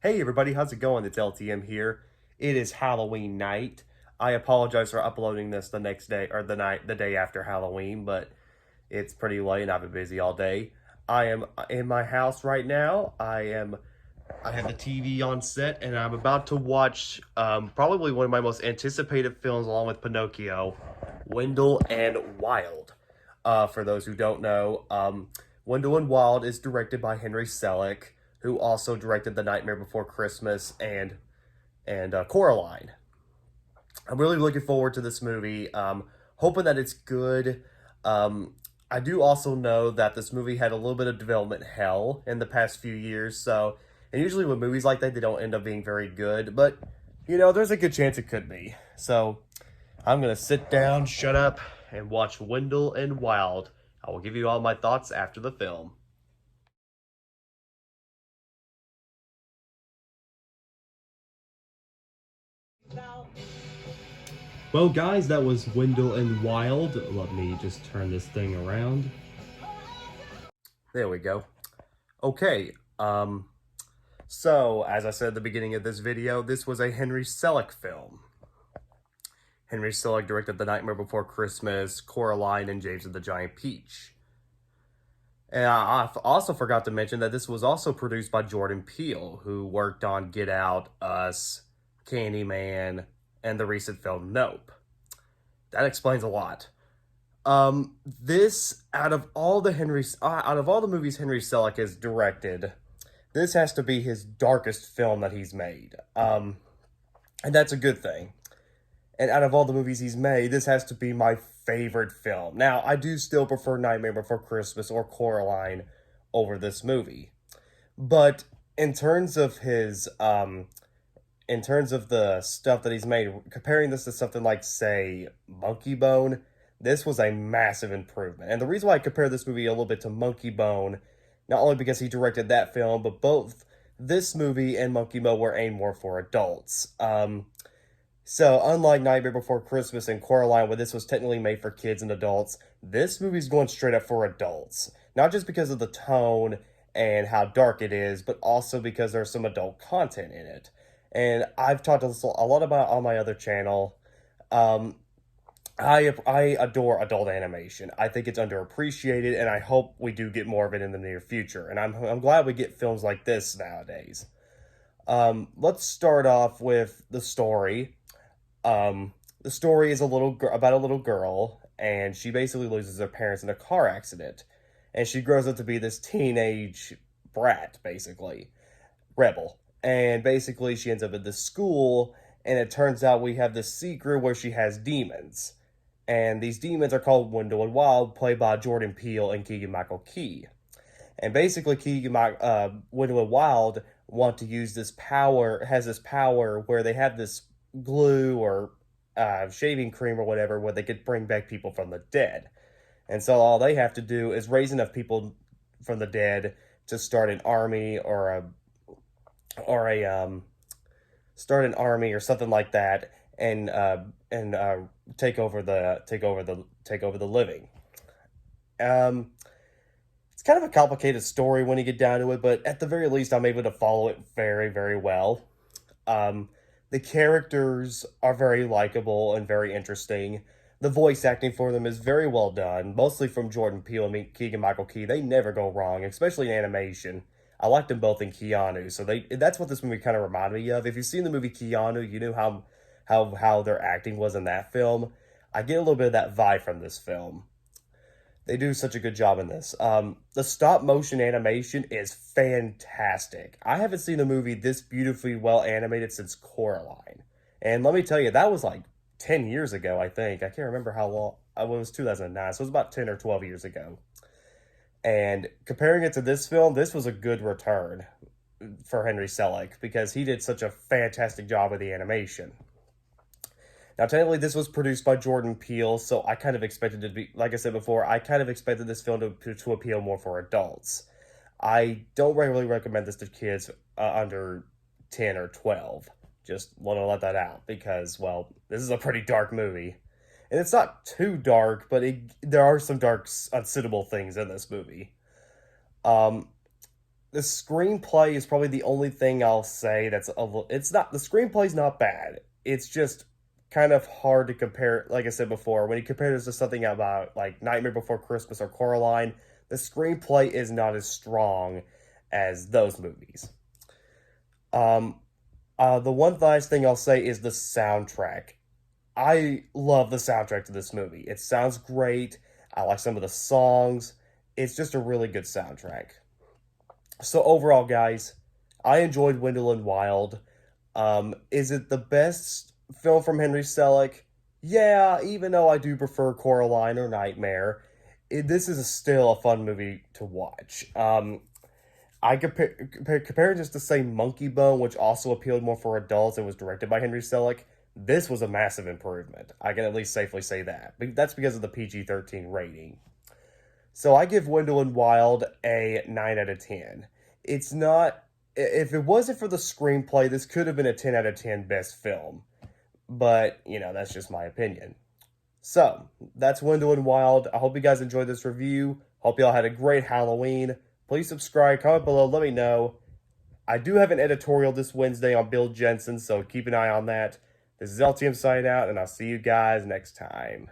Hey everybody, how's it going? It's LTM here. It is Halloween night. I apologize for uploading this the next day or the day after Halloween, but it's pretty late and I've been busy all day. I am in my house right now. I have the TV on set and I'm about to watch probably one of my most anticipated films along with Pinocchio, Wendell and Wild. For those who don't know, Wendell and Wild is directed by Henry Selick, who also directed The Nightmare Before Christmas and Coraline. I'm really looking forward to this movie. Hoping that it's good. I do also know that this movie had a little bit of development hell in the past few years. And usually with movies like that, they don't end up being very good. But there's a good chance it could be. So I'm gonna sit down, shut up, and watch Wendell and Wild. I will give you all my thoughts after the film. Well, guys, that was Wendell and Wild. Let me just turn this thing around. There we go. Okay, so as I said at the beginning of this video, this was a Henry Selick film. Henry Selick directed The Nightmare Before Christmas, Coraline, and James and the Giant Peach. And I also forgot to mention that this was also produced by Jordan Peele, who worked on Get Out, Us, Candyman, and the recent film Nope. That explains a lot. This out of all the movies Henry Selick has directed, this has to be his darkest film that he's made. And that's a good thing. And out of all the movies he's made, this has to be my favorite film. Now, I do still prefer Nightmare Before Christmas or Coraline over this movie. But in terms of in terms of the stuff that he's made, comparing this to something like, say, Monkey Bone, this was a massive improvement. And the reason why I compare this movie a little bit to Monkey Bone, not only because he directed that film, but both this movie and Monkey Bone were aimed more for adults. So unlike Nightmare Before Christmas and Coraline, where this was technically made for kids and adults, this movie's going straight up for adults. Not just because of the tone and how dark it is, but also because there's some adult content in it. And I've talked a lot about it on my other channel. I adore adult animation. I think it's underappreciated, and I hope we do get more of it in the near future. And I'm glad we get films like this nowadays. Let's start off with the story. The story is about a little girl, and she basically loses her parents in a car accident, and she grows up to be this teenage brat, basically rebel. And basically, she ends up at this school, and it turns out we have this secret where she has demons. And these demons are called Wendell and Wild, played by Jordan Peele and Keegan-Michael Key. And basically, Wendell and Wild want to use this power, has this power where they have this glue or shaving cream or whatever, where they could bring back people from the dead. And so all they have to do is raise enough people from the dead to start an army start an army or something like that, and take over the living. It's kind of a complicated story when you get down to it, but at the very least, I'm able to follow it very, very well. The characters are very likable and very interesting. The voice acting for them is very well done, mostly from Jordan Peele and Keegan-Michael Key. They never go wrong, especially in animation. I liked them both in Keanu, so that's what this movie kind of reminded me of. If you've seen the movie Keanu, you knew how their acting was in that film. I get a little bit of that vibe from this film. They do such a good job in this. The stop motion animation is fantastic. I haven't seen a movie this beautifully well animated since Coraline. And let me tell you, that was like 10 years ago, I think. I can't remember how long. It was 2009, so it was about 10 or 12 years ago. And comparing it to this film, this was a good return for Henry Selick because he did such a fantastic job with the animation. Now, technically, this was produced by Jordan Peele, so I kind of expected it to be, like I said before, I kind of expected this film to appeal more for adults. I don't really recommend this to kids under 10 or 12. Just want to let that out because, well, this is a pretty dark movie. And it's not too dark, but there are some dark, unsuitable things in this movie. Um, The screenplay is probably the only thing I'll say that's it's not, the screenplay's not bad. It's just kind of hard to compare. Like I said before, when you compare this to something about like Nightmare Before Christmas or Coraline, the screenplay is not as strong as those movies. Um, the one last thing I'll say is the soundtrack. I love the soundtrack to this movie. It sounds great. I like some of the songs. It's just a really good soundtrack. So overall, guys, I enjoyed Wendell and Wild. Is it the best film from Henry Selick? Yeah, even though I do prefer Coraline or Nightmare, this is still a fun movie to watch. I compare just to say Monkey Bone, which also appealed more for adults and was directed by Henry Selick. This was a massive improvement. I can at least safely say that. But that's because of the PG-13 rating. So I give Wendell and Wild a 9 out of 10. It's not, if it wasn't for the screenplay, this could have been a 10 out of 10 best film. But, that's just my opinion. So, that's Wendell and Wild. I hope you guys enjoyed this review. Hope y'all had a great Halloween. Please subscribe, comment below, let me know. I do have an editorial this Wednesday on Bill Jensen, so keep an eye on that. This is LTM signing out, and I'll see you guys next time.